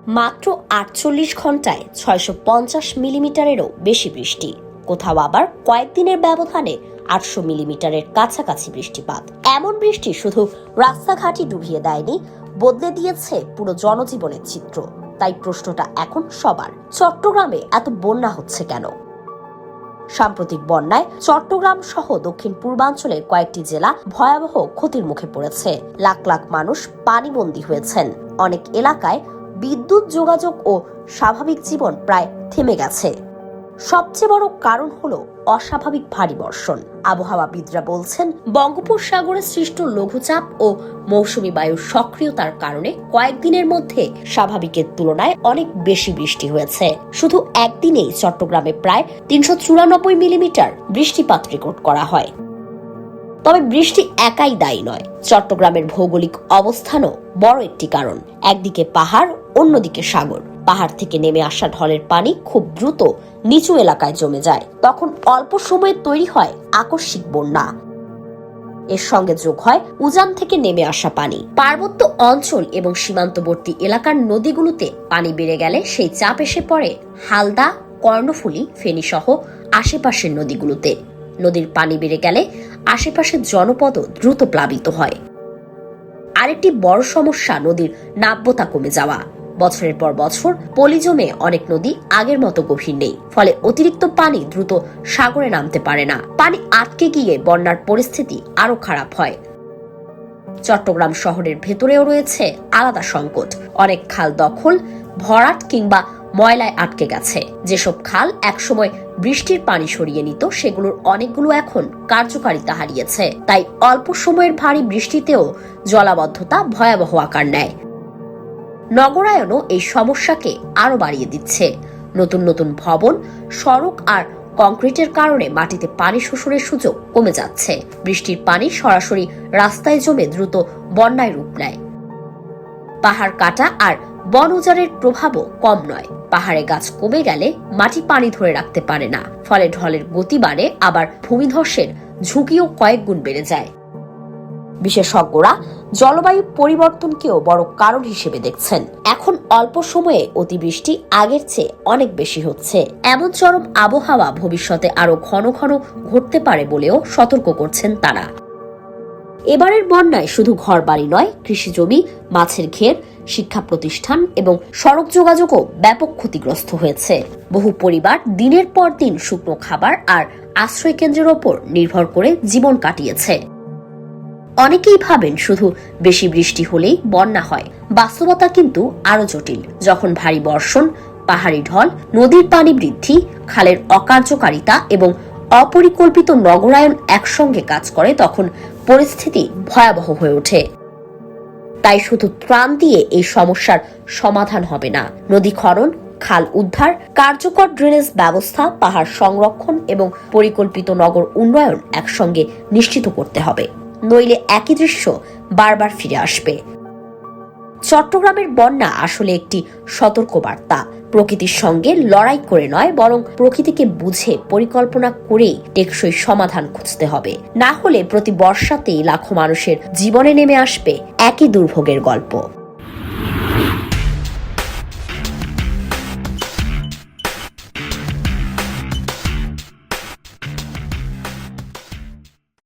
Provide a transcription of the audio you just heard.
মাত্র ৪৮ ঘন্টায় ৬৫০ মিলিমিটারেরও বেশি বৃষ্টি, কোথাও আবার কয়েকদিনের ব্যবধানে ৮০০ মিলিমিটারের কাছাকাছি বৃষ্টিপাত। এমন বৃষ্টি শুধু রাস্তাঘাটই ডুবিয়ে দেয়নি, বদলে দিয়েছে পুরো জনজীবনের চিত্র। তাই প্রশ্নটা এখন সবার, চট্টগ্রামে এত বন্যা হচ্ছে কেন? সাম্প্রতিক বন্যায় চট্টগ্রাম সহ দক্ষিণ পূর্বাঞ্চলের কয়েকটি জেলা ভয়াবহ ক্ষতির মুখে পড়েছে। লাখ লাখ মানুষ পানিবন্দী হয়েছেন। অনেক এলাকায় বিদ্যুৎ যোগাযোগ ও স্বাভাবিক জীবন প্রায় থেমে গেছে। সবচেয়ে বড় কারণ হলো অস্বাভাবিক ভারী বর্ষণ। আবহাওয়াবিদরা বলছেন, বঙ্গোপসাগরে সৃষ্ট লঘুচাপ ও মৌসুমী বায়ুর সক্রিয়তার কারণে কয়েকদিনের মধ্যে স্বাভাবিকের তুলনায় অনেক বেশি বৃষ্টি হয়েছে। শুধু একদিনেই চট্টগ্রামে প্রায় ৩৯৪ মিলিমিটার বৃষ্টিপাত রেকর্ড করা হয়। তবে বৃষ্টি একাই দায়ী নয়, চট্টগ্রামের ভৌগোলিক অবস্থানও বড় একটি কারণ। একদিকে পাহাড়, অন্যদিকে সাগর। পাহাড় থেকে নেমে আসা ঢলের পানি খুব দ্রুত নিচু এলাকায় জমে যায়। তখন অল্প সময়ে তৈরি হয় আকস্মিক বন্যা। এর সঙ্গে যোগ হয় উজান থেকে নেমে আসা পানি। পার্বত্য অঞ্চল এবং সীমান্তবর্তী এলাকার নদীগুলোতে পানি বেড়ে গেলে সেই চাপ এসে পড়ে হালদা, কর্ণফুলী, ফেনী সহ আশেপাশের নদীগুলোতে। নদীর পানি বেড়ে গেলে আশেপাশের জনপদও দ্রুত প্লাবিত হয়। আরেকটি বড় সমস্যা নদীর নাব্যতা কমে যাওয়া। বছরের পর বছর পলি জমে অনেক নদী আগের মতো গভীর নেই, ফলে অতিরিক্ত পানি দ্রুত সাগরে নামতে পারে না। পানি আটকে গিয়ে বন্যার পরিস্থিতি আরো খারাপ হয়। চট্টগ্রাম শহরের ভেতরেও রয়েছে আলাদা সংকট। অনেক খাল দখল, ভরাট কিংবা ময়লায় আটকে গেছে। যেসব খাল একসময় বৃষ্টির পানি সরিয়ে নিত, সেগুলোর অনেকগুলো এখন কার্যকারিতা হারিয়েছে। তাই অল্প সময়ের ভারী বৃষ্টিতেও জলাবদ্ধতা ভয়াবহ আকার নেয়। নগরায়নও এই সমস্যাকে আরো বাড়িয়ে দিচ্ছে। নতুন নতুন ভবন, সড়ক আর কংক্রিটের কারণে মাটিতে পানি শোষণের সুযোগ কমে যাচ্ছে। বৃষ্টির পানি সরাসরি রাস্তায় জমে দ্রুত বন্যায় রূপ নেয়। পাহাড় কাটা আর বন উজাড়ের প্রভাবও কম নয়। পাহাড়ে গাছ কমে গেলে মাটি পানি ধরে রাখতে পারে না, ফলে ঢলের গতি বাড়ে, আবার ভূমিধসের ঝুঁকিও কয়েক গুণ বেড়ে যায়। বিশেষজ্ঞরা জলবায়ু পরিবর্তনকেও বড় কারণ হিসেবে দেখছেন। এখন অল্প সময়ে অতিবৃষ্টি আগের চেয়ে অনেক বেশি হচ্ছে। এমন চরম আবহাওয়া ভবিষ্যতে আরো ঘন ঘন ঘটতে পারে বলেও সতর্ক করছেন তারা। এবারের বন্যায় শুধু ঘরবাড়ি নয়, কৃষিজমি, মাছের ঘের, শিক্ষা প্রতিষ্ঠান এবং সড়ক যোগাযোগও ব্যাপক ক্ষতিগ্রস্ত হয়েছে। বহু পরিবার দিনের পর দিন শুকনো খাবার আর আশ্রয় কেন্দ্রের ওপর নির্ভর করে জীবন কাটিয়েছে। অনেকেই ভাবেন শুধু বেশি বৃষ্টি হলেই বন্যা হয়। বাস্তবতা কিন্তু আরো জটিল। যখন ভারী বর্ষণ, পাহাড়ি ঢল, নদীর পানি বৃদ্ধি, খালের অকার্যকারিতা এবং অপরিকল্পিত নগরায়ন একসঙ্গে কাজ করে, তখন পরিস্থিতি ভয়াবহ হয়ে ওঠে। তাই শুধু ত্রাণ দিয়ে এই সমস্যার সমাধান হবে না। নদী খনন, খাল উদ্ধার, কার্যকর ড্রেনেজ ব্যবস্থা, পাহাড় সংরক্ষণ এবং পরিকল্পিত নগর উন্নয়ন একসঙ্গে নিশ্চিত করতে হবে। নইলে একই দৃশ্য বারবার ফিরে আসবে। চট্টগ্রামের বন্যা আসলে একটি সতর্ক বার্তা। প্রকৃতির সঙ্গে লড়াই করে নয়, বরং প্রকৃতিকে বুঝে পরিকল্পনা করেই টেকসই সমাধান খুঁজতে হবে। না হলে প্রতি বর্ষাতেই লাখো মানুষের জীবনে নেমে আসবে একই দুর্ভোগের গল্প।